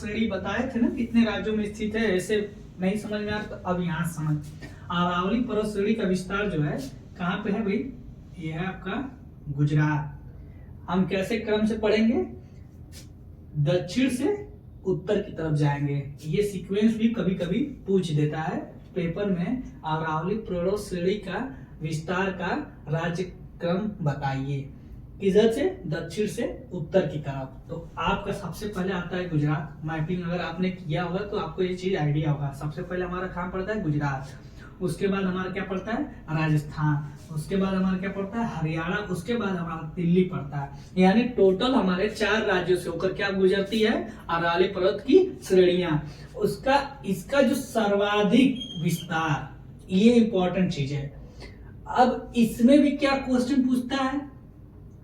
श्रेणी बताए थे ना कितने राज्यों में स्थित है, ऐसे नहीं समझ में आ तो अब यहाँ समझ। अरावली पर्वत श्रेणी का विस्तार जो है कहाँ पे है भाई, ये है आपका गुजरात। हम कैसे क्रम से पढ़ेंगे, दक्षिण से उत्तर की तरफ जाएंगे। ये सीक्वेंस भी कभी कभी पूछ देता है पेपर में, अरावली पर्वत श्रेणी का विस्तार का राज्य क्रम बताइए, किधर से, दक्षिण से उत्तर की तरफ। तो आपका सबसे पहले आता है गुजरात। मैपिंग अगर आपने किया होगा तो आपको ये चीज आइडिया होगा। सबसे पहले हमारा कहाँ पड़ता है, गुजरात। उसके बाद हमारा क्या पड़ता है, राजस्थान। उसके बाद हमारा क्या पड़ता है, हरियाणा। उसके बाद हमारा दिल्ली पड़ता है। यानी टोटल हमारे 4 राज्यों से होकर क्या गुजरती है, अरावली पर्वत की श्रेणियां। उसका इसका जो सर्वाधिक विस्तार, ये इंपॉर्टेंट चीज है। अब इसमें भी क्या क्वेश्चन पूछता है,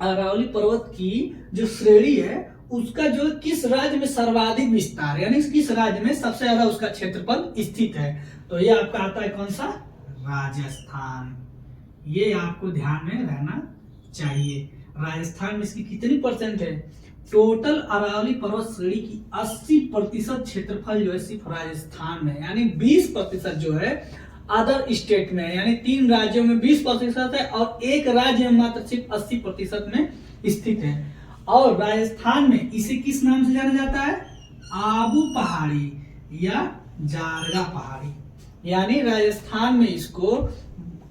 अरावली पर्वत की जो श्रेणी है उसका जो किस राज्य में सर्वाधिक विस्तार, यानी किस राज्य में सबसे ज्यादा उसका क्षेत्रफल स्थित है। तो ये आपका आता है कौन सा, राजस्थान। ये आपको ध्यान में रहना चाहिए। राजस्थान में इसकी कितनी परसेंट है, टोटल अरावली पर्वत श्रेणी की 80% क्षेत्रफल जो है सिर्फ राजस्थान में, यानी 20% जो है अदर स्टेट में, यानी 3 राज्यों में 20% है और एक राज्य में मात्र सिर्फ 80% में स्थित है। और राजस्थान में इसे किस नाम से जाना जाता है, आबू पहाड़ी या जारगा पहाड़ी। यानी राजस्थान में इसको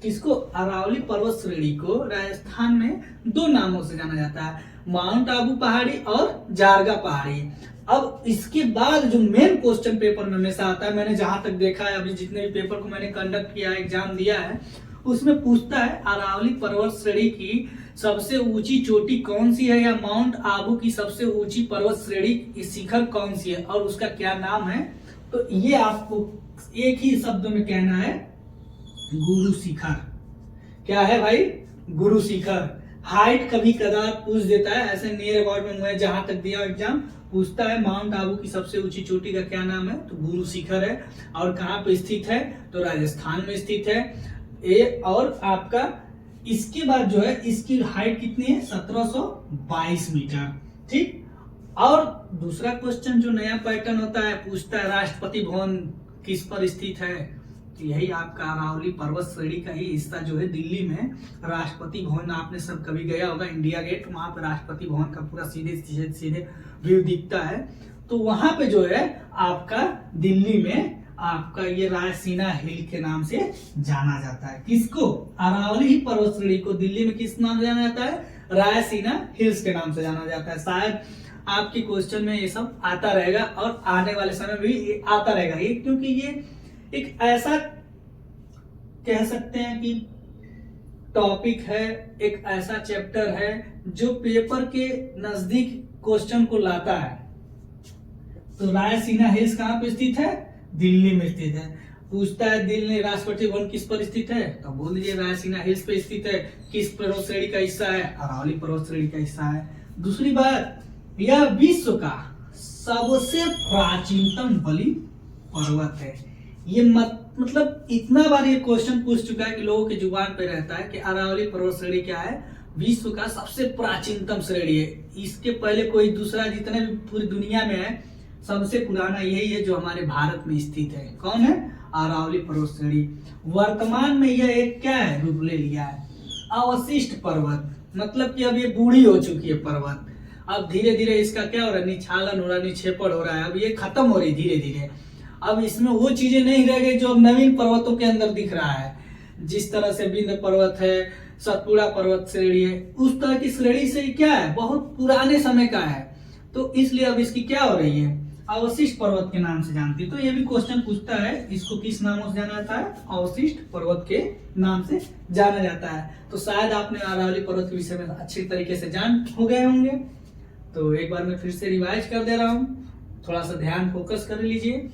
किसको, अरावली पर्वत श्रेणी को राजस्थान में 2 नामों से जाना जाता है, माउंट आबू पहाड़ी और जारगा पहाड़ी। अब इसके बाद जो मेन क्वेश्चन पेपर में हमेशा आता है, मैंने जहां तक देखा है, अभी जितने भी पेपर को मैंने कंडक्ट किया, एग्जाम दिया है, उसमें पूछता है अरावली पर्वत श्रेणी की सबसे ऊंची चोटी कौन सी है, या माउंट आबू की सबसे ऊंची पर्वत श्रेणी शिखर कौन सी है और उसका क्या नाम है। तो ये आपको एक ही शब्द में कहना है, गुरु शिखर। क्या है भाई, गुरु शिखर। हाइट कभी कदार पूछ देता है, ऐसे नियर अबाउट में मैं जहां तक दिया एग्जाम पूछता है माउंट आबू की सबसे ऊंची चोटी का क्या नाम है, तो गुरु शिखर है। और कहां पे स्थित है, तो राजस्थान में स्थित है। और आपका इसके बाद जो है इसकी हाइट कितनी है, 1722 मीटर। ठीक। और दूसरा क्वेश्चन जो नया पैटर्न होता है, पूछता है राष्ट्रपति भवन किस पर स्थित है, तो यही आपका अरावली पर्वत श्रेणी का ही हिस्सा जो है दिल्ली में राष्ट्रपति भवन, आपने सब कभी गया होगा इंडिया गेट, वहां पे राष्ट्रपति भवन का पूरा सीधे सीधे सीधे व्यू दिखता है। तो वहां पे जो है आपका दिल्ली में आपका ये रायसीना हिल के नाम से जाना जाता है। किसको, अरावली पर्वत श्रेणी को दिल्ली में किस नाम से जाना जाता है, रायसीना हिल्स के नाम से जाना जाता है। शायद आपके क्वेश्चन में ये सब आता रहेगा और आने वाले समय में भी आता रहेगा ये, क्योंकि ये एक ऐसा कह सकते हैं कि टॉपिक है, एक ऐसा चैप्टर है जो पेपर के नजदीक क्वेश्चन को लाता है। तो रायसीना हिल्स कहां पे स्थित है, दिल्ली में स्थित है। पूछता है दिल्ली राष्ट्रपति भवन किस पर स्थित है, तो बोल दीजिए रायसीना हिल्स पे स्थित है। किस पर्वत श्रेणी का हिस्सा है, अरावली पर्वत श्रेणी का हिस्सा है। दूसरी बात, यह विश्व का सबसे प्राचीनतम बलि पर्वत है। ये मतलब इतना बार ये क्वेश्चन पूछ चुका है कि लोगों की जुबान पे रहता है कि अरावली पर्वत श्रेणी क्या है, विश्व का सबसे प्राचीनतम श्रेणी है। इसके पहले कोई दूसरा, जितने भी पूरी दुनिया में है, सबसे पुराना यही है जो हमारे भारत में स्थित है। कौन है, अरावली पर्वत श्रेणी। वर्तमान में यह एक क्या है, रूप ले लिया है, अवशिष्ट पर्वत। मतलब कि अब ये बूढ़ी हो चुकी है पर्वत। अब धीरे धीरे इसका क्या हो रहा है, निछालन हो रहा है, निक्षेपण हो रहा है। अब ये खत्म हो रही धीरे धीरे। अब इसमें वो चीजें नहीं रह गई जो अब नवीन पर्वतों के अंदर दिख रहा है। जिस तरह से विंध्य पर्वत है, सतपुड़ा पर्वत श्रेणी है, उस तरह की श्रेणी से क्या है, बहुत पुराने समय का है। तो इसलिए अब इसकी क्या हो रही है, अवशिष्ट पर्वत के नाम से जानती है। तो ये भी क्वेश्चन पूछता है, इसको किस नामों से जाना जाता है, अवशिष्ट पर्वत के नाम से जाना जाता है। तो शायद आपने अरावली पर्वत के विषय में अच्छी तरीके से जान हो गए होंगे। तो एक बार मैं फिर से रिवाइज कर दे रहा हूँ, थोड़ा सा ध्यान फोकस कर लीजिए।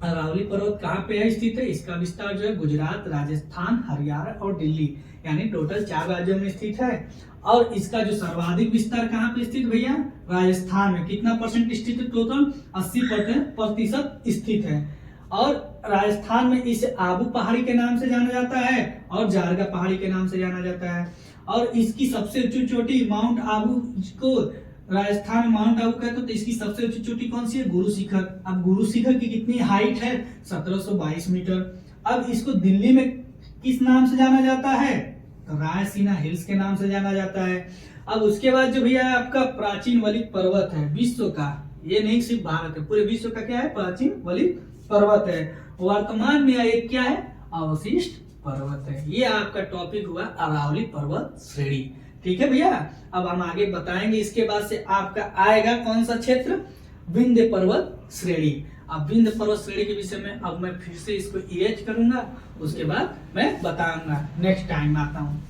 अरावली पर्वत कहाँ पे है स्थित है, इसका विस्तार जो है गुजरात, राजस्थान, हरियाणा और दिल्ली, यानी टोटल 4 राज्यों में स्थित है। और इसका जो सर्वाधिक विस्तार कहाँ पे स्थित भैया, राजस्थान में। कितना परसेंट स्थित है, टोटल 80% स्थित है। और राजस्थान में इसे आबू पहाड़ी के नाम से जाना जाता है और जारगा पहाड़ी के नाम से जाना जाता है। और इसकी सबसे ऊंची चोटी माउंट आबू को राजस्थान में माउंट आबू कहते तो इसकी सबसे ऊंची चोटी कौन सी है? गुरु शिखर। अब गुरु शिखर की कितनी हाइट है? 1722 मीटर। अब इसको दिल्ली में किस नाम से जाना जाता है? तो रायसीना हिल्स के नाम से जाना जाता है। अब उसके बाद जो भैया आपका प्राचीन वलित पर्वत है विश्व का, ये नहीं सिर्फ भारत है, पूरे विश्व का क्या है? प्राचीन वलित पर्वत है। वर्तमान में एक क्या है? अवशिष्ट पर्वत है। ये आपका टॉपिक हुआ अरावली पर्वत श्रेणी। ठीक है भैया, अब हम आगे बताएंगे। इसके बाद से आपका आएगा कौन सा क्षेत्र? विंध्य पर्वत श्रेणी। अब विंध्य पर्वत श्रेणी के विषय में अब मैं फिर से इसको इरेज करूंगा, उसके बाद मैं बताऊंगा। नेक्स्ट टाइम आता हूँ।